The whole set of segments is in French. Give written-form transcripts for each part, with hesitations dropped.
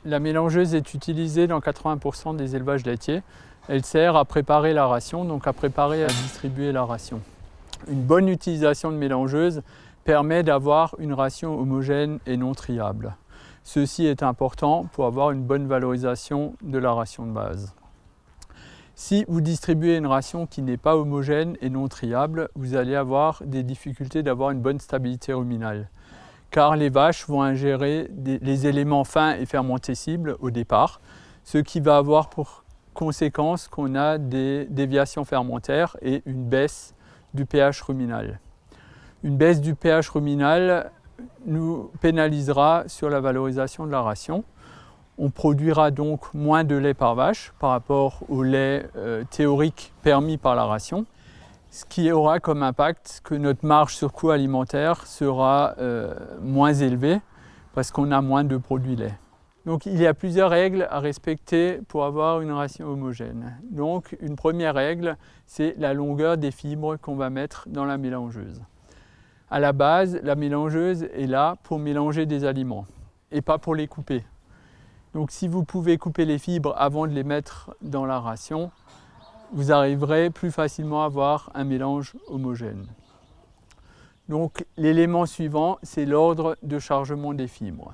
La mélangeuse est utilisée dans 80% des élevages laitiers. Elle sert à préparer la ration, donc à préparer et à distribuer la ration. Une bonne utilisation de mélangeuse permet d'avoir une ration homogène et non triable. Ceci est important pour avoir une bonne valorisation de la ration de base. Si vous distribuez une ration qui n'est pas homogène et non triable, vous allez avoir des difficultés d'avoir une bonne stabilité ruminale, car les vaches vont ingérer les éléments fins et fermentescibles au départ, ce qui va avoir pour conséquence qu'on a des déviations fermentaires et une baisse du pH ruminal. Une baisse du pH ruminal nous pénalisera sur la valorisation de la ration. On produira donc moins de lait par vache par rapport au lait théorique permis par la ration, ce qui aura comme impact que notre marge sur coût alimentaire sera moins élevée parce qu'on a moins de produits laits. Donc il y a plusieurs règles à respecter pour avoir une ration homogène. Donc une première règle, c'est la longueur des fibres qu'on va mettre dans la mélangeuse. À la base, la mélangeuse est là pour mélanger des aliments et pas pour les couper. Donc si vous pouvez couper les fibres avant de les mettre dans la ration, vous arriverez plus facilement à avoir un mélange homogène. Donc l'élément suivant, c'est l'ordre de chargement des fibres.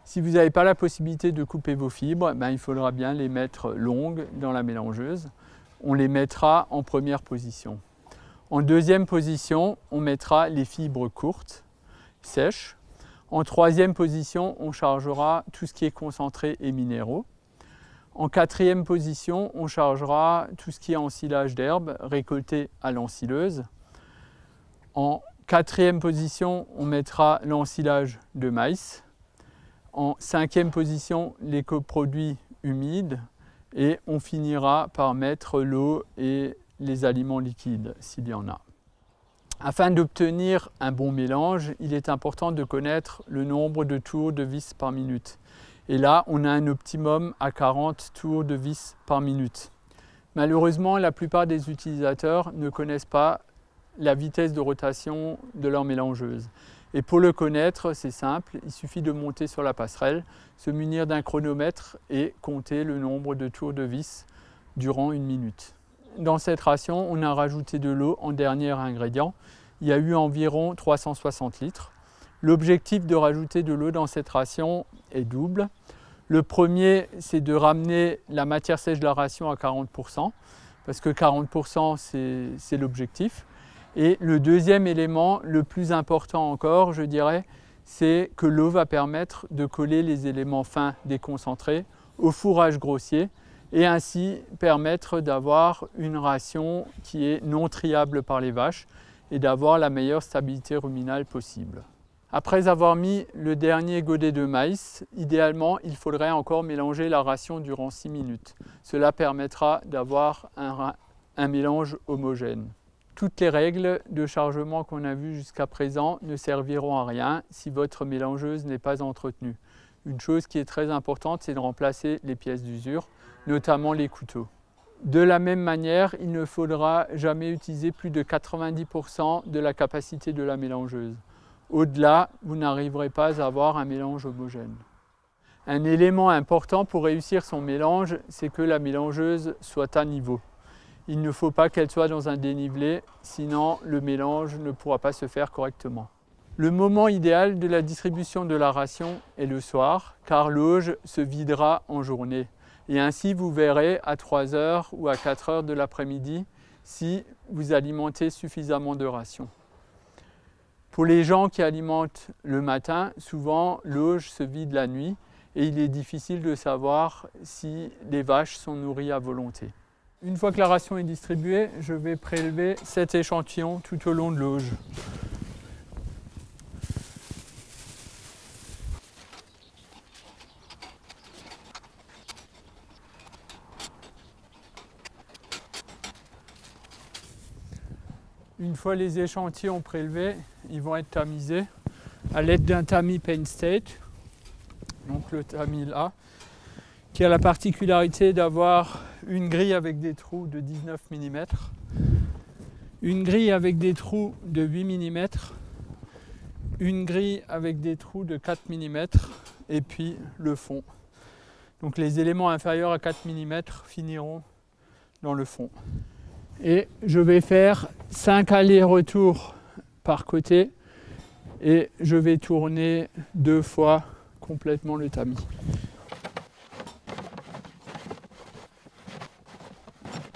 Si vous n'avez pas la possibilité de couper vos fibres, il faudra bien les mettre longues dans la mélangeuse. On les mettra en première position. En deuxième position, on mettra les fibres courtes, sèches. En troisième position, on chargera tout ce qui est concentré et minéraux. En quatrième position, on chargera tout ce qui est ensilage d'herbes récolté à l'ensileuse. En quatrième position, on mettra l'ensilage de maïs. En cinquième position, les coproduits humides. Et on finira par mettre l'eau et les aliments liquides, s'il y en a. Afin d'obtenir un bon mélange, il est important de connaître le nombre de tours de vis par minute. Et là, on a un optimum à 40 tours de vis par minute. Malheureusement, la plupart des utilisateurs ne connaissent pas la vitesse de rotation de leur mélangeuse. Et pour le connaître, c'est simple, il suffit de monter sur la passerelle, se munir d'un chronomètre et compter le nombre de tours de vis durant une minute. Dans cette ration, on a rajouté de l'eau en dernier ingrédient. Il y a eu environ 360 litres. L'objectif de rajouter de l'eau dans cette ration est double. Le premier, c'est de ramener la matière sèche de la ration à 40%, parce que 40% c'est l'objectif. Et le deuxième élément, le plus important encore, je dirais, c'est que l'eau va permettre de coller les éléments fins déconcentrés au fourrage grossier, et ainsi permettre d'avoir une ration qui est non triable par les vaches et d'avoir la meilleure stabilité ruminale possible. Après avoir mis le dernier godet de maïs, idéalement, il faudrait encore mélanger la ration durant 6 minutes. Cela permettra d'avoir un mélange homogène. Toutes les règles de chargement qu'on a vues jusqu'à présent ne serviront à rien si votre mélangeuse n'est pas entretenue. Une chose qui est très importante, c'est de remplacer les pièces d'usure, notamment les couteaux. De la même manière, il ne faudra jamais utiliser plus de 90% de la capacité de la mélangeuse. Au-delà, vous n'arriverez pas à avoir un mélange homogène. Un élément important pour réussir son mélange, c'est que la mélangeuse soit à niveau. Il ne faut pas qu'elle soit dans un dénivelé, sinon le mélange ne pourra pas se faire correctement. Le moment idéal de la distribution de la ration est le soir, car l'auge se videra en journée. Et ainsi, vous verrez à 3 heures ou à 4 heures de l'après-midi si vous alimentez suffisamment de rations. Pour les gens qui alimentent le matin, souvent l'auge se vide la nuit et il est difficile de savoir si les vaches sont nourries à volonté. Une fois que la ration est distribuée, je vais prélever cet échantillon tout au long de l'auge. Une fois les échantillons prélevés, ils vont être tamisés à l'aide d'un tamis Penn State, donc le tamis là, qui a la particularité d'avoir une grille avec des trous de 19 mm, une grille avec des trous de 8 mm, une grille avec des trous de 4 mm et puis le fond. Donc les éléments inférieurs à 4 mm finiront dans le fond. Et je vais faire 5 allers-retours par côté et je vais tourner 2 fois complètement le tamis.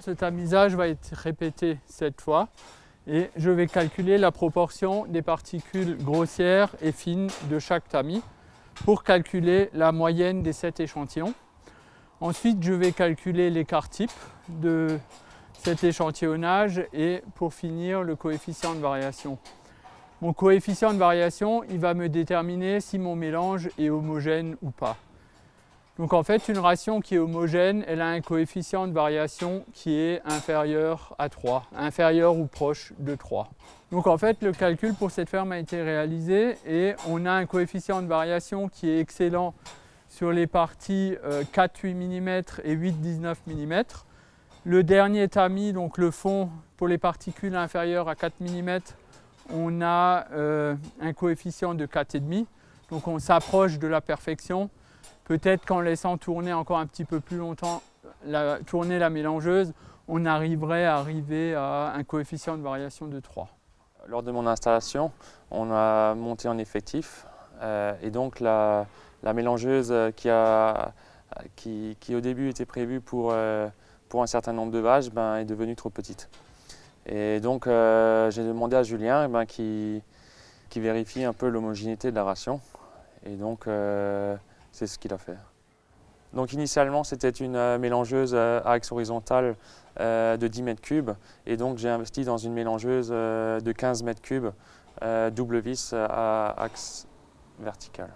Ce tamisage va être répété 7 fois et je vais calculer la proportion des particules grossières et fines de chaque tamis pour calculer la moyenne des 7 échantillons. Ensuite, je vais calculer l'écart type de cet échantillonnage et pour finir, le coefficient de variation. Mon coefficient de variation, il va me déterminer si mon mélange est homogène ou pas. Donc en fait, une ration qui est homogène, elle a un coefficient de variation qui est inférieur à 3, inférieur ou proche de 3. Donc en fait, le calcul pour cette ferme a été réalisé et on a un coefficient de variation qui est excellent sur les parties 4-8 mm et 8-19 mm. Le dernier tamis, donc le fond, pour les particules inférieures à 4 mm, on a un coefficient de 4,5. Donc on s'approche de la perfection. Peut-être qu'en laissant tourner encore un petit peu plus longtemps, tourner la mélangeuse, on arriverait à arriver à un coefficient de variation de 3. Lors de mon installation, on a monté en effectif et donc la mélangeuse qui au début était prévue pour un certain nombre de vaches est devenue trop petite. Et donc j'ai demandé à Julien qui vérifie un peu l'homogénéité de la ration. Et donc c'est ce qu'il a fait. Donc initialement c'était une mélangeuse à axe horizontal de 10 mètres cubes et donc j'ai investi dans une mélangeuse de 15 mètres cubes double vis à axe vertical.